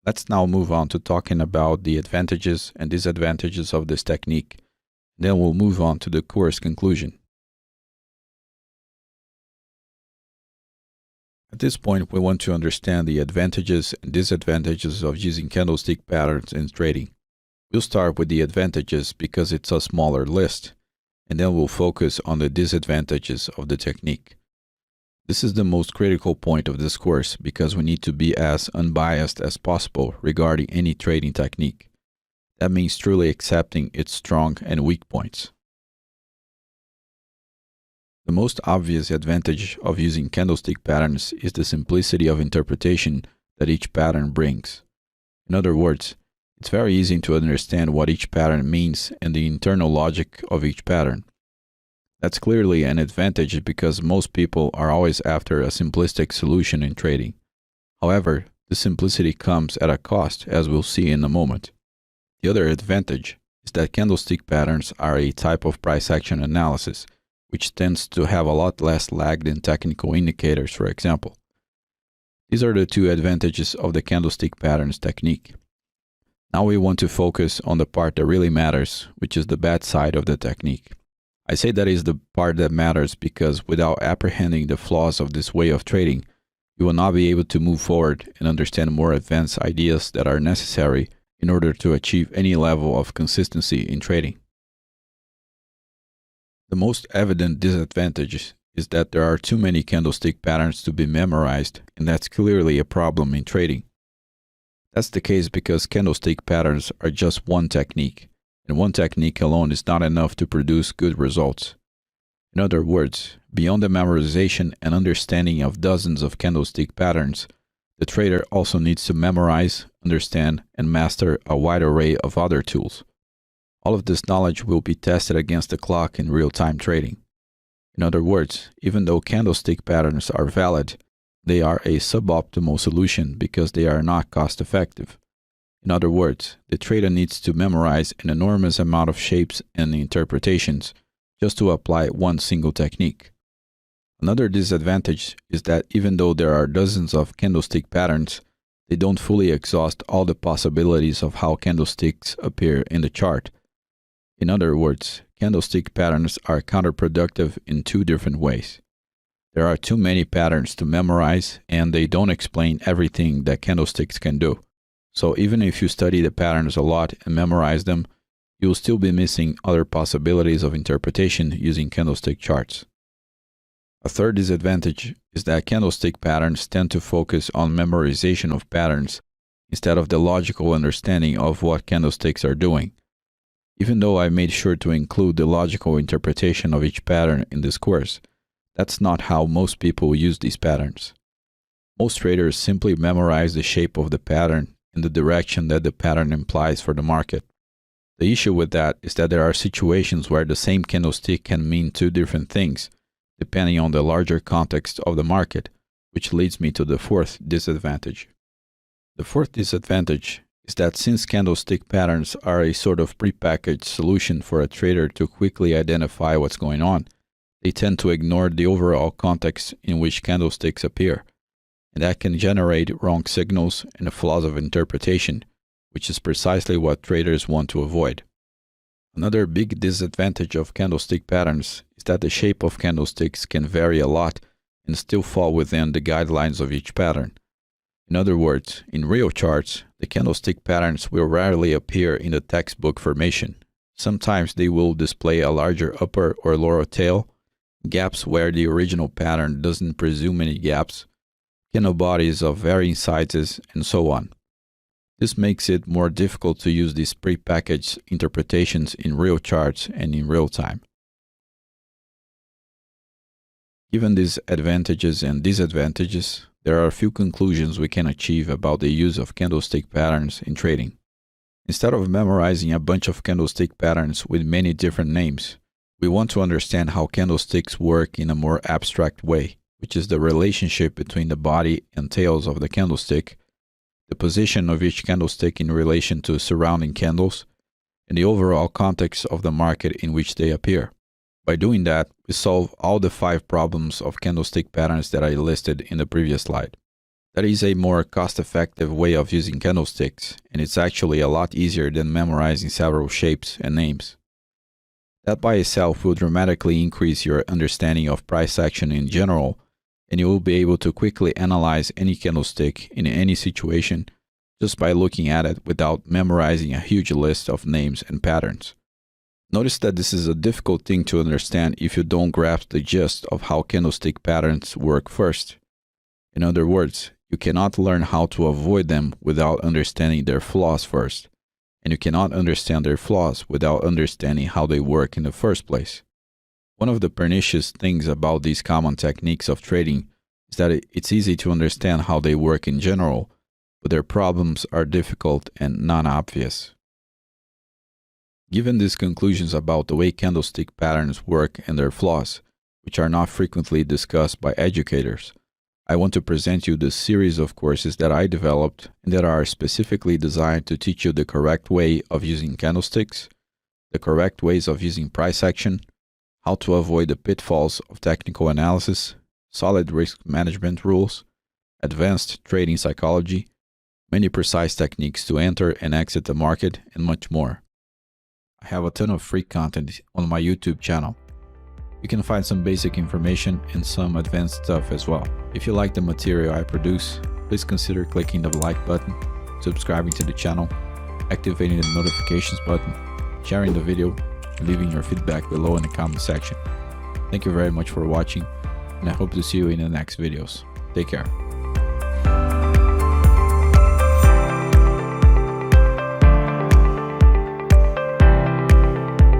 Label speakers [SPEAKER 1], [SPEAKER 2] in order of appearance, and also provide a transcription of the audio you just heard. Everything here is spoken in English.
[SPEAKER 1] Let's now move on to talking about the advantages and disadvantages of this technique. Then we'll move on to the course conclusion. At this point, we want to understand the advantages and disadvantages of using candlestick patterns in trading. We'll start with the advantages because it's a smaller list, and then we'll focus on the disadvantages of the technique. This is the most critical point of this course because we need to be as unbiased as possible regarding any trading technique. That means truly accepting its strong and weak points. The most obvious advantage of using candlestick patterns is the simplicity of interpretation that each pattern brings. In other words, it's very easy to understand what each pattern means and the internal logic of each pattern. That's clearly an advantage because most people are always after a simplistic solution in trading. However, the simplicity comes at a cost, as we'll see in a moment. The other advantage is that candlestick patterns are a type of price action analysis, which tends to have a lot less lag than technical indicators, for example. These are the two advantages of the candlestick patterns technique. Now we want to focus on the part that really matters, which is the bad side of the technique. I say that is the part that matters because without apprehending the flaws of this way of trading, you will not be able to move forward and understand more advanced ideas that are necessary in order to achieve any level of consistency in trading. The most evident disadvantage is that there are too many candlestick patterns to be memorized, and that's clearly a problem in trading. That's the case because candlestick patterns are just one technique, and one technique alone is not enough to produce good results. In other words, beyond the memorization and understanding of dozens of candlestick patterns, the trader also needs to memorize, understand, and master a wide array of other tools. All of this knowledge will be tested against the clock in real-time trading. In other words, even though candlestick patterns are valid, they are a suboptimal solution because they are not cost-effective. In other words, the trader needs to memorize an enormous amount of shapes and interpretations just to apply one single technique. Another disadvantage is that even though there are dozens of candlestick patterns, they don't fully exhaust all the possibilities of how candlesticks appear in the chart. In other words, candlestick patterns are counterproductive in two different ways. There are too many patterns to memorize, and they don't explain everything that candlesticks can do. So even if you study the patterns a lot and memorize them, you will still be missing other possibilities of interpretation using candlestick charts. A third disadvantage is that candlestick patterns tend to focus on memorization of patterns instead of the logical understanding of what candlesticks are doing. Even though I made sure to include the logical interpretation of each pattern in this course, that's not how most people use these patterns. Most traders simply memorize the shape of the pattern in the direction that the pattern implies for the market. The issue with that is that there are situations where the same candlestick can mean two different things, depending on the larger context of the market, which leads me to the fourth disadvantage. The fourth disadvantage is that since candlestick patterns are a sort of prepackaged solution for a trader to quickly identify what's going on, they tend to ignore the overall context in which candlesticks appear. And that can generate wrong signals and flaws of interpretation, which is precisely what traders want to avoid. Another big disadvantage of candlestick patterns is that the shape of candlesticks can vary a lot and still fall within the guidelines of each pattern. In other words, in real charts, the candlestick patterns will rarely appear in the textbook formation. Sometimes they will display a larger upper or lower tail, gaps where the original pattern doesn't presume any gaps, candle bodies of varying sizes, and so on. This makes it more difficult to use these prepackaged interpretations in real charts and in real time. Given these advantages and disadvantages, there are a few conclusions we can achieve about the use of candlestick patterns in trading. Instead of memorizing a bunch of candlestick patterns with many different names, we want to understand how candlesticks work in a more abstract way, which is the relationship between the body and tails of the candlestick, the position of each candlestick in relation to surrounding candles, and the overall context of the market in which they appear. By doing that, we solve all the 5 problems of candlestick patterns that I listed in the previous slide. That is a more cost-effective way of using candlesticks, and it's actually a lot easier than memorizing several shapes and names. That by itself will dramatically increase your understanding of price action in general, and you will be able to quickly analyze any candlestick in any situation just by looking at it without memorizing a huge list of names and patterns. Notice that this is a difficult thing to understand if you don't grasp the gist of how candlestick patterns work first. In other words, you cannot learn how to avoid them without understanding their flaws first, and you cannot understand their flaws without understanding how they work in the first place. One of the pernicious things about these common techniques of trading is that it's easy to understand how they work in general, but their problems are difficult and non-obvious. Given these conclusions about the way candlestick patterns work and their flaws, which are not frequently discussed by educators, I want to present you this series of courses that I developed and that are specifically designed to teach you the correct way of using candlesticks, the correct ways of using price action, how to avoid the pitfalls of technical analysis, solid risk management rules, advanced trading psychology, many precise techniques to enter and exit the market, and much more. I have a ton of free content on my YouTube channel. You can find some basic information and some advanced stuff as well. If you like the material I produce, please consider clicking the like button, subscribing to the channel, activating the notifications button, sharing the video, and leaving your feedback below in the comment section. Thank you very much for watching, and I hope to see you in the next videos. Take care.